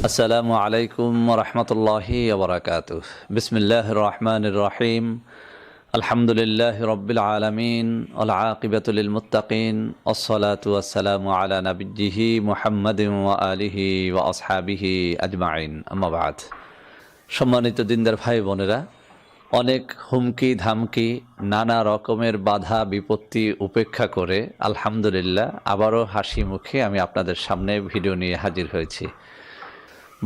আসসালামু আলাইকুম রহমতুল্লাহি ওবরাকাতুহ। বিসমিল্লাহির রহমানির রহিম। আলহামদুলিল্লাহি রব্বিল আলামিন ওয়াল আকিবাতু লিল মুত্তাকিন ওয়াসসালাতু ওয়াসসালামু আলা নাবিয়্যিহি মুহাম্মাদিন ওয়া আলিহি ওয়া আসহাবিহি আজমাইন, আম্মা বাদ। সম্মানিত দিনদার ভাই বোনেরা, অনেক হুমকি ধামকি, নানা রকমের বাধা বিপত্তি উপেক্ষা করে আলহামদুলিল্লাহ আবারও হাসি মুখে আমি আপনাদের সামনে ভিডিও নিয়ে হাজির হয়েছি।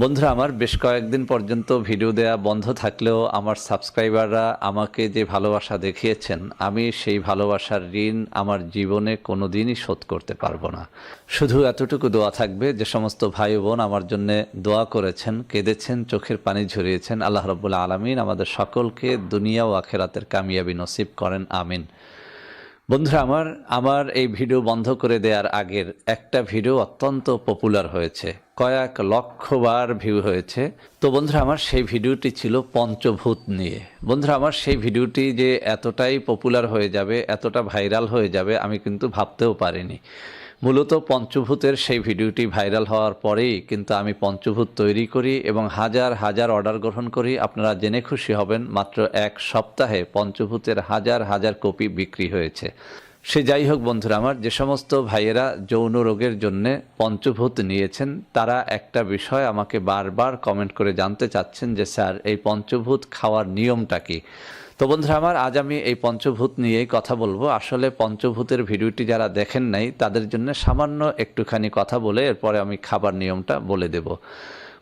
বন্ধুরা, আমার বেশ কয়েকদিন পর্যন্ত ভিডিও দেয়া বন্ধ থাকলেও আমার সাবস্ক্রাইবাররা আমাকে যে ভালোবাসা দেখিয়েছেন, আমি সেই ভালোবাসার ঋণ আমার জীবনে কোনো দিনই শোধ করতে পারবো না। শুধু এতটুকু দোয়া থাকবে, যে সমস্ত ভাই বোন আমার জন্যে দোয়া করেছেন, কেঁদেছেন, চোখের পানি ঝরিয়েছেন, আল্লাহ রাব্বুল আলামিন আমাদের সকলকে দুনিয়া ও আখিরাতের কামিয়াবি নসিব করেন, আমিন। বন্ধুরা, আমার এই ভিডিও বন্ধ করে দেওয়ার আগের একটা ভিডিও অত্যন্ত পপুলার হয়েছে, কয়েক লক্ষবার ভিউ হয়েছে। তো বন্ধুরা, আমার সেই ভিডিওটি ছিল পঞ্চভূত নিয়ে। বন্ধুরা, আমার সেই ভিডিওটি যে এতটাই পপুলার হয়ে যাবে, এতটা ভাইরাল হয়ে যাবে, আমি কিন্তু ভাবতেও পারিনি। মূলত পঞ্চভূতের সেই ভিডিওটি ভাইরাল হওয়ার পরেই কিন্তু আমি পঞ্চভূত তৈরি করি এবং হাজার হাজার অর্ডার গ্রহণ করি। আপনারা জেনে খুশি হবেন, মাত্র এক সপ্তাহে পঞ্চভূতের হাজার হাজার কপি বিক্রি হয়েছে। সে যাই হোক বন্ধুরা, আমার যে সমস্ত ভাইয়েরা যৌন রোগের জন্য পঞ্চভূত নিয়েছেন, তারা একটা বিষয় আমাকে বারবার কমেন্ট করে জানতে চাচ্ছেন যে স্যার, এই পঞ্চভূত খাওয়ার নিয়মটা কী? তো বন্ধুরা, আজ আমি এই পঞ্চভূত নিয়েই কথা বলবো। আসলে পঞ্চভূতের ভিডিওটি যারা দেখেন নাই, তাদের জন্য সামান্য একটুখানি কথা বলে এরপরে আমি খাবার নিয়মটা বলে দেব।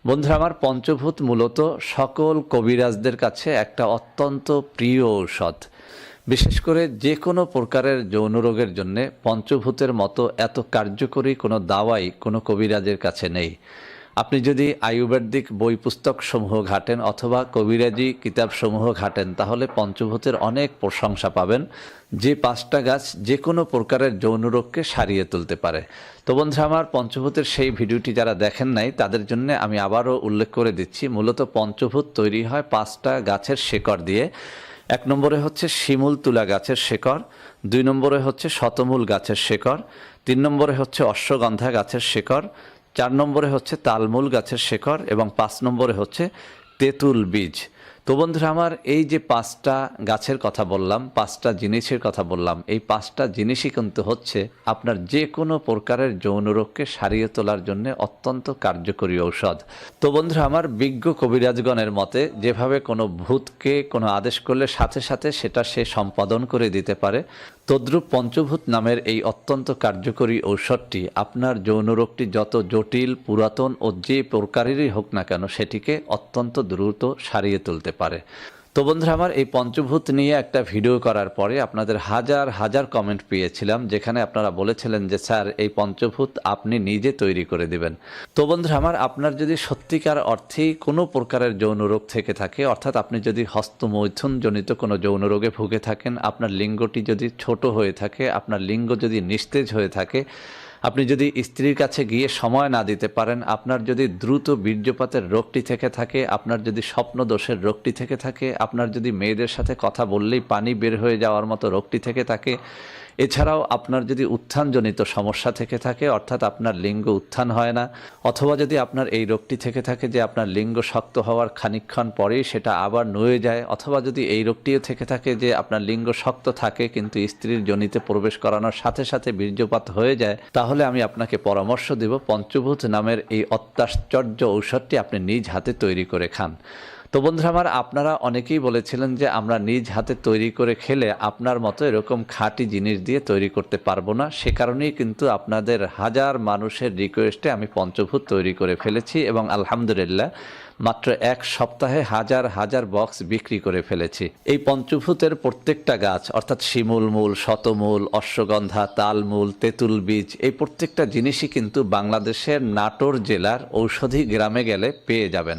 বন্ধুরা, পঞ্চভূত মূলত সকল কবিরাজদের কাছে একটা অত্যন্ত প্রিয় ঔষধ। বিশেষ করে যে কোনো প্রকারের যৌন রোগের জন্যে পঞ্চভূতের মতো এত কার্যকরী কোনো দাওয়াই কোনো কবিরাজের কাছে নেই। আপনি যদি আয়ুর্বেদিক বই পুস্তক সমূহ ঘাটেন অথবা কবিরাজি কিতাবসমূহ ঘাটেন, তাহলে পঞ্চভূতের অনেক প্রশংসা পাবেন, যে 5টা গাছ যে কোনো প্রকারের যৌন রোগকে সারিয়ে তুলতে পারে। তো বন্ধুরা, পঞ্চভূতের সেই ভিডিওটি যারা দেখেন নাই, তাদের জন্য আমি আবারও উল্লেখ করে দিচ্ছি। মূলত পঞ্চভূত তৈরি হয় 5টা গাছের শেকড় দিয়ে। 1 নম্বরে হচ্ছে শিমুল তুলা গাছের শেকড়, 2 নম্বরে হচ্ছে শতমূল গাছের শেকড়, 3 নম্বরে হচ্ছে অশ্বগন্ধা গাছের শেকড়, 4 নম্বরে হচ্ছে তালমূল গাছের শেকড় এবং 5 নম্বরে হচ্ছে তেঁতুল বীজ। তো বন্ধুরা, এই যে 5টা গাছের কথা বললাম, 5টা জিনিসের কথা বললাম, এই 5টা জিনিসই কিন্তু হচ্ছে আপনার যে কোনো প্রকারের যৌন রোগকে সারিয়ে তোলার জন্য অত্যন্ত কার্যকরী ঔষধ। তো বন্ধুরা, বিজ্ঞ কবিরাজগণের মতে যেভাবে কোনো ভূতকে কোনো আদেশ করলে সাথে সাথে সেটা সে সম্পাদন করে দিতে পারে, তদ্রূপ পঞ্চভূত নামের এই অত্যন্ত কার্যকরী ঔষধটি আপনার যৌন রোগটি যত জটিল, পুরাতন ও যে প্রকারেরই হোক না কেন, সেটিকে অত্যন্ত দ্রুত সারিয়ে তুলতে পারে। তো বন্ধুরা, এই পঞ্চভূত নিয়ে একটা ভিডিও করার পরে আপনাদের হাজার হাজার কমেন্ট পেয়েছিলাম, যেখানে আপনারা বলেছিলেন যে স্যার, এই পঞ্চভূত আপনি নিজে তৈরি করে দিবেন। তো বন্ধুরা, আপনার যদি সত্যিকার অর্থেই কোনো প্রকারের যৌন রোগ থেকে থাকে, অর্থাৎ আপনি যদি হস্তমৈথুন জনিত কোনো যৌন রোগে ভুগে থাকেন, আপনার লিঙ্গটি যদি ছোট হয়ে থাকে, আপনার লিঙ্গ যদি নিস্তেজ হয়ে থাকে, আপনি যদি স্ত্রীর কাছে গিয়ে সময় না দিতে পারেন, আপনার যদি দ্রুত বীর্যপাতের রোগটি থেকে থাকে, আপনার যদি স্বপ্ন দোষের রোগটি থেকে থাকে, আপনার যদি মেয়েদের সাথে কথা বললেই পানি বের হয়ে যাওয়ার মতো রোগটি থেকে থাকে, এছাড়াও আপনার যদি উত্থানজনিত সমস্যা থেকে থাকে, অর্থাৎ আপনার লিঙ্গ উত্থান হয় না, অথবা যদি আপনার এই রোগটি থেকে থাকে যে আপনার লিঙ্গ শক্ত হওয়ার খানিকক্ষণ পরেই সেটা আবার নুয়ে যায়, অথবা যদি এই রোগটিও থেকে থাকে যে আপনার লিঙ্গ শক্ত থাকে কিন্তু স্ত্রীর যোনিতে প্রবেশ করানোর সাথে সাথে বীর্যপাত হয়ে যায়, তাহলে আমি আপনাকে পরামর্শ দেব পঞ্চভূত নামের এই অত্যাশ্চর্য ঔষধটি আপনি নিজ হাতে তৈরি করে খান। তো বন্ধুরা, আপনারা অনেকেই বলেছিলেন যে আমরা নিজ হাতে তৈরি করে খেলে আপনার মতো এরকম খাঁটি জিনিস দিয়ে তৈরি করতে পারবো না। সে কারণেই কিন্তু আপনাদের হাজার মানুষের রিকোয়েস্টে আমি পঞ্চভূত তৈরি করে ফেলেছি এবং আলহামদুলিল্লাহ মাত্র 1 সপ্তাহে হাজার হাজার বক্স বিক্রি করে ফেলেছি। এই পঞ্চভূতের প্রত্যেকটা গাছ, অর্থাৎ শিমুল মূল, শতমূল, অশ্বগন্ধা, তালমূল, তেঁতুল বীজ, এই প্রত্যেকটা জিনিসই কিন্তু বাংলাদেশের নাটোর জেলার ঔষধি গ্রামে গেলে পেয়ে যাবেন।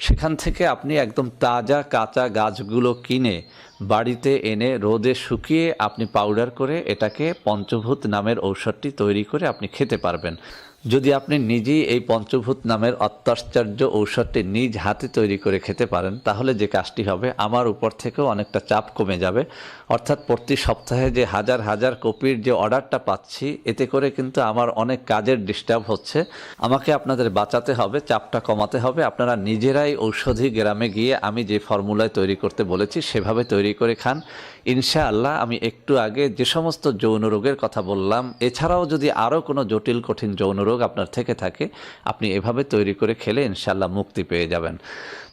সেখান থেকে আপনি একদম তাজা কাঁচা গাছগুলো কিনে বাড়িতে এনে রোদে শুকিয়ে আপনি পাউডার করে এটাকে পঞ্চভূত নামের ঔষধটি তৈরি করে আপনি খেতে পারবেন। যদি আপনি নিজেই এই পঞ্চভূত নামের অত্যাশ্চর্য ঔষধটি নিজ হাতে তৈরি করে খেতে পারেন, তাহলে যে কাজটি হবে, আমার উপর থেকেও অনেকটা চাপ কমে যাবে। অর্থাৎ প্রতি সপ্তাহে যে হাজার হাজার কপির যে অর্ডারটা পাচ্ছি, এতে করে কিন্তু আমার অনেক কাজের ডিস্টার্ব হচ্ছে। আমাকে আপনাদের বাঁচাতে হবে, চাপটা কমাতে হবে। আপনারা নিজেরাই ঔষধি গ্রামে গিয়ে আমি যে ফর্মুলায় তৈরি করতে বলেছি সেভাবে তৈরি করে খান। ইনশাআল্লাহ আমি একটু আগে যে সমস্ত যৌন রোগের কথা বললাম, এছাড়াও যদি আরও কোনো জটিল কঠিন যৌন রোগ আপনার থেকে থাকে, আপনি এভাবে তৈরি করে খেলে ইনশাআল্লাহ মুক্তি পেয়ে যাবেন।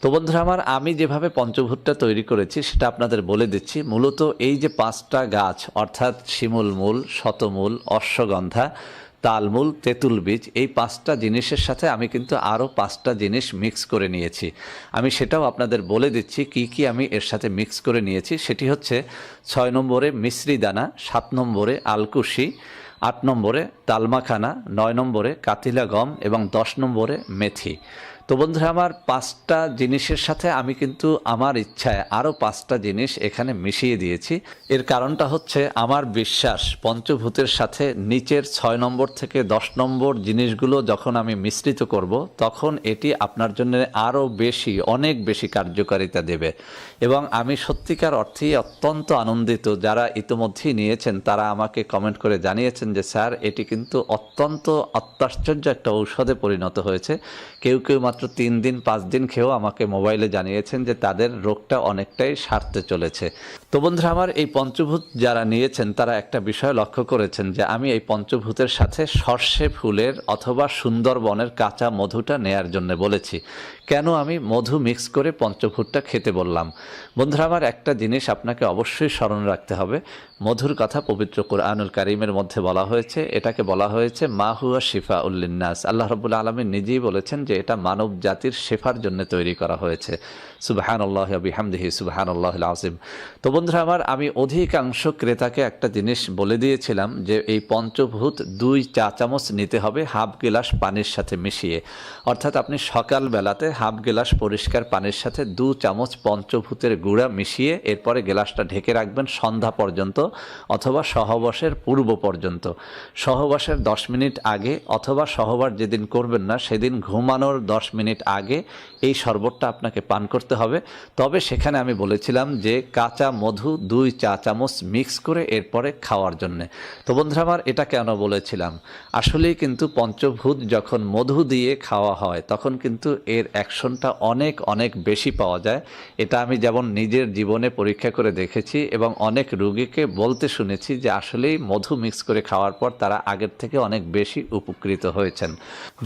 তো বন্ধুরা আমার, আমি যেভাবে পঞ্চভূতটা তৈরি করেছি সেটা আপনাদের বলে দিচ্ছি। মূলত এই যে 5টা গাছ, অর্থাৎ শিমুল মূল, শতমূল, অশ্বগন্ধা, তালমূল, তেঁতুল বীজ, এই 5টা জিনিসের সাথে আমি কিন্তু আরও 5টা জিনিস মিক্স করে নিয়েছি। আমি সেটাও আপনাদের বলে দিচ্ছি কি কি আমি এর সাথে মিক্স করে নিয়েছি। সেটি হচ্ছে 6 নম্বরে মিশ্রি দানা, 7 নম্বরে আলকুশি, 8 নম্বরে তালমাখানা, 9 নম্বরে কাতিলা গম এবং 10 নম্বরে মেথি। তো বন্ধুরা আমার, 5টা জিনিসের সাথে আমি কিন্তু আমার ইচ্ছায় আরও 5টা জিনিস এখানে মিশিয়ে দিয়েছি। এর কারণটা হচ্ছে আমার বিশ্বাস, পঞ্চভূতের সাথে নিচের 6 নম্বর থেকে 10 নম্বর জিনিসগুলো যখন আমি মিশ্রিত করব, তখন এটি আপনার জন্য আরও বেশি, অনেক বেশি কার্যকারিতা দেবে। এবং আমি সত্যিকার অর্থেই অত্যন্ত আনন্দিত, যারা ইতিমধ্যেই নিয়েছেন তারা আমাকে কমেন্ট করে জানিয়েছেন যে স্যার, এটি কিন্তু অত্যন্ত অত্যাশ্চর্য একটা ঔষধে পরিণত হয়েছে। কেউ কেউ মাত্র 3 দিন 5 দিন খেয়েও আমাকে মোবাইলে জানিয়েছেন যে তাদের রোগটা অনেকটাই সারতে চলেছে। তো বন্ধুরা আমার, এই পঞ্চভূত যারা নিয়েছেন তারা একটা বিষয় লক্ষ্য করেছেন যে আমি এই পঞ্চভূতের সাথে সর্ষে ফুলের অথবা সুন্দরবনের কাঁচা মধুটা নেয়ার জন্য বলেছি। কেন আমি মধু মিক্স করে পঞ্চভূতটা খেতে বললাম? বন্ধুরা আমার, একটা জিনিস আপনাকে অবশ্যই স্মরণ রাখতে হবে। মধুর কথা পবিত্র কুরআনুল কারীমের মধ্যে বলা হয়েছে, এটাকে বলা হয়েছে মা হুয়া শিফা উল্লিন্নাস। আল্লাহ রাব্বুল আলামিন নিজেই বলেছেন যে এটা মানব জাতির শেফার জন্য তৈরি করা হয়েছে। সুবহানাল্লাহি ওয়া বিহামদিহি সুবহানাল্লাহিল আযীম। তো বন্ধুরা আমার, আমি অধিকাংশ ক্রেতাকে একটা জিনিস বলে দিয়েছিলাম যে এই পঞ্চভূত 2 চা চামচ নিতে হবে হাফ গ্লাস পানির সাথে মিশিয়ে। অর্থাৎ আপনি সকালবেলাতে হাফ গ্লাস পরিষ্কার পানির সাথে 2 চামচ পঞ্চভূতের গুঁড়া মিশিয়ে এরপরে গ্লাসটা ঢেকে রাখবেন সন্ধ্যা পর্যন্ত অথবা সহবাসের পূর্ব পর্যন্ত। সহবাসের 10 মিনিট আগে অথবা সহবাস যেদিন করবেন না সেদিন ঘুমানোর 10 মিনিট আগে এই শরবতটা আপনাকে পান করতে হবে। তবে সেখানে আমি বলেছিলাম যে কাঁচা মধু 2 চা চামচ মিক্স করে এরপরে খাওয়ার জন্যে। তো বন্ধুরা আমার, এটা কেন বলেছিলাম? আসলেই কিন্তু পঞ্চভূত যখন মধু দিয়ে খাওয়া হয় তখন কিন্তু এর অ্যাকশনটা অনেক অনেক বেশি পাওয়া যায়। এটা আমি যেমন নিজের জীবনে পরীক্ষা করে দেখেছি এবং অনেক রোগীকে বলতে শুনেছি যে আসলেই মধু মিক্স করে খাওয়ার পর তারা আগের থেকে অনেক বেশি উপকৃত হয়েছেন।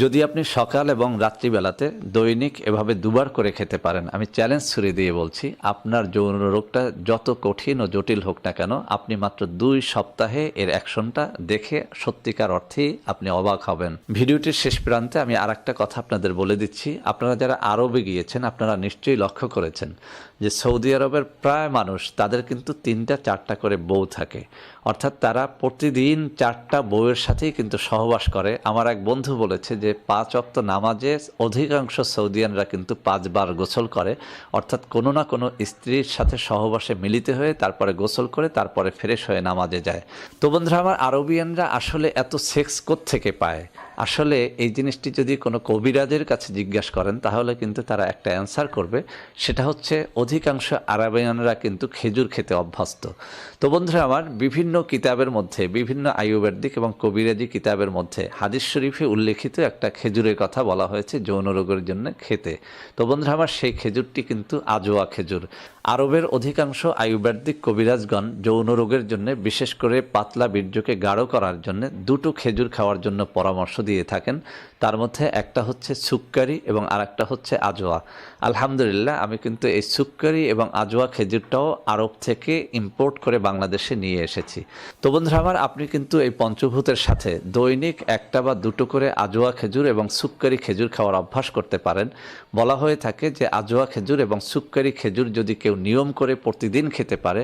যদি আপনি সকাল এবং রাত্রিবেলাতে দৈনিক এভাবে 2বার করে খেতে পারেন, আমি চ্যালেঞ্জ ছুড়ে দিয়ে বলছি, আপনার যৌন রোগটা যত কঠিন ও জটিল হোক না কেন, আপনি মাত্র 2 সপ্তাহে এর অ্যাকশনটা দেখে সত্যিকার অর্থেই আপনি অবাক হবেন। ভিডিওটির শেষ প্রান্তে আমি আরেকটা কথা আপনাদের বলে দিচ্ছি। আপনারা যারা আরবে গিয়েছেন আপনারা নিশ্চয়ই লক্ষ্য করেছেন যে সৌদি আরবের প্রায় মানুষ, তাদের কিন্তু 3টা 4টা করে বউ থাকে। অর্থাৎ তারা প্রতিদিন 4টা বউয়ের সাথেই কিন্তু সহবাস করে। আমার এক বন্ধু বলেছে যে 5 ওয়াক্ত নামাজে অধিকাংশ সৌদিয়ানরা কিন্তু 5 বার গোসল করে। অর্থাৎ কোনো না কোনো স্ত্রীর সাথে সহবাসে মিলিত হয়ে তারপরে গোসল করে তারপরে ফ্রেশ হয়ে নামাজে যায়। তো বন্ধুরা আমার, আরবিয়ানরা আসলে এত সেক্স কোত্থেকে পায়? আসলে এই জিনিসটি যদি কোনো কবিরাজের কাছে জিজ্ঞাসা করেন তাহলে কিন্তু তারা একটা অ্যান্সার করবে। সেটা হচ্ছে অধিকাংশ আরবিয়ানরা কিন্তু খেজুর খেতে অভ্যস্ত। তো বন্ধুরা আমার, বিভিন্ন কিতাবের মধ্যে, বিভিন্ন আয়ুর্বেদিক এবং কবিরাজি কিতাবের মধ্যে হাদিস শরীফে উল্লেখিত একটা খেজুরের কথা বলা হয়েছে যৌন রোগের জন্য খেতে। তো বন্ধুরা আমার, সেই খেজুরটি কিন্তু আজোয়া খেজুর। আরবের অধিকাংশ আয়ুর্বেদিক কবিরাজগণ যৌন রোগের জন্য, বিশেষ করে পাতলা বীর্যকে গাঢ় করার জন্য 2টো খেজুর খাওয়ার জন্য পরামর্শ দিয়ে থাকেন। তার মধ্যে একটা হচ্ছে সুক্কারি এবং আরেকটা হচ্ছে আজোয়া। আলহামদুলিল্লাহ, আমি কিন্তু এই সুক্কারি এবং আজোয়া খেজুরটাও আরব থেকে ইম্পোর্ট করে বাংলাদেশে নিয়ে এসেছি। তো বন্ধুরা আমার, আপনি কিন্তু এই পঞ্চভূতের সাথে দৈনিক 1টা বা 2টো করে আজোয়া খেজুর এবং সুক্কারি খেজুর খাওয়ার অভ্যাস করতে পারেন। বলা হয়ে থাকে যে আজোয়া খেজুর এবং সুক্কারি খেজুর যদি কেউ নিয়ম করে প্রতিদিন খেতে পারে,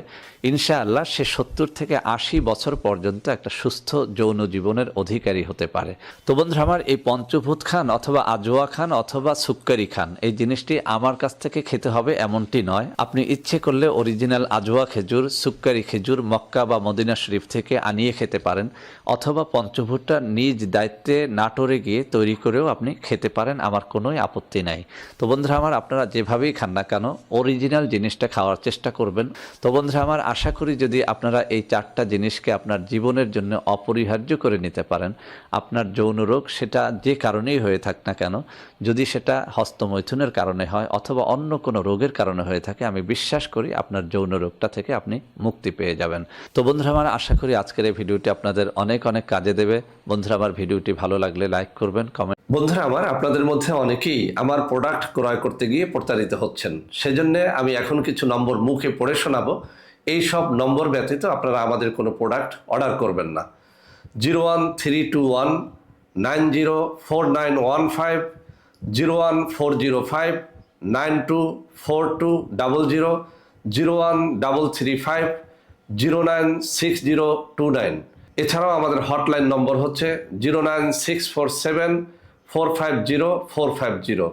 ইনশাআল্লাহ সে 70 থেকে 80 বছর পর্যন্ত একটা সুস্থ যৌন জীবনের অধিকারী হতে পারে। তো বন্ধুরা আমার, এই পঞ্চভূত খান অথবা আজওয়া খান অথবা সুক্কারি খান, এই জিনিসটি আমার কাছ থেকে খেতে হবে এমনটি নয়। আপনি ইচ্ছে করলে অরিজিনাল আজওয়া খেজুর, সুক্কারি খেজুর মক্কা বা মদিনা শরীফ থেকে আনিয়ে খেতে পারেন, অথবা পঞ্চভূতটা নিজ দায়িত্বে নাটোরে গিয়ে তৈরি করেও আপনি খেতে পারেন, আমার কোনোই আপত্তি নাই। তো বন্ধুরা আমার, আপনারা যেভাবেই খান না কেন অরিজিনাল জিনিসটা খাওয়ার চেষ্টা করবেন। তো বন্ধুরা আমার, আশা করি যদি আপনারা এই 4টা জিনিসকে আপনার জীবনের জন্য অপরিহার্য করে নিতে পারেন, আপনার যৌন রোগ সেটা যে কারণেই হয়ে থাক না কেন, যদি সেটা হস্তমৈথুনের কারণে হয় অথবা অন্য কোনো রোগের কারণে হয়ে থাকে, আমি বিশ্বাস করি আপনার যৌন রোগটা থেকে আপনি মুক্তি পেয়ে যাবেন। তো বন্ধুরা আমার, আশা করি আজকের এই ভিডিওটি আপনাদের অনেক অনেক কাজে দেবে। বন্ধুরা আমার, ভিডিওটি ভালো লাগলে লাইক করবেন, কমেন্ট। বন্ধুরা আমার, আপনাদের মধ্যে অনেকেই আমার প্রোডাক্ট ক্রয় করতে গিয়ে প্রতারিত হচ্ছেন, সেজন্য আমি এখন কিছু নম্বর মুখে পড়ে শোনাবো। এই সব নম্বর ব্যতীত আপনারা আমাদের কোনো প্রোডাক্ট অর্ডার করবেন না। 01321904915, 01405924200, 01335096029। এছাড়াও আমাদের হটলাইন নম্বর হচ্ছে 09647450450।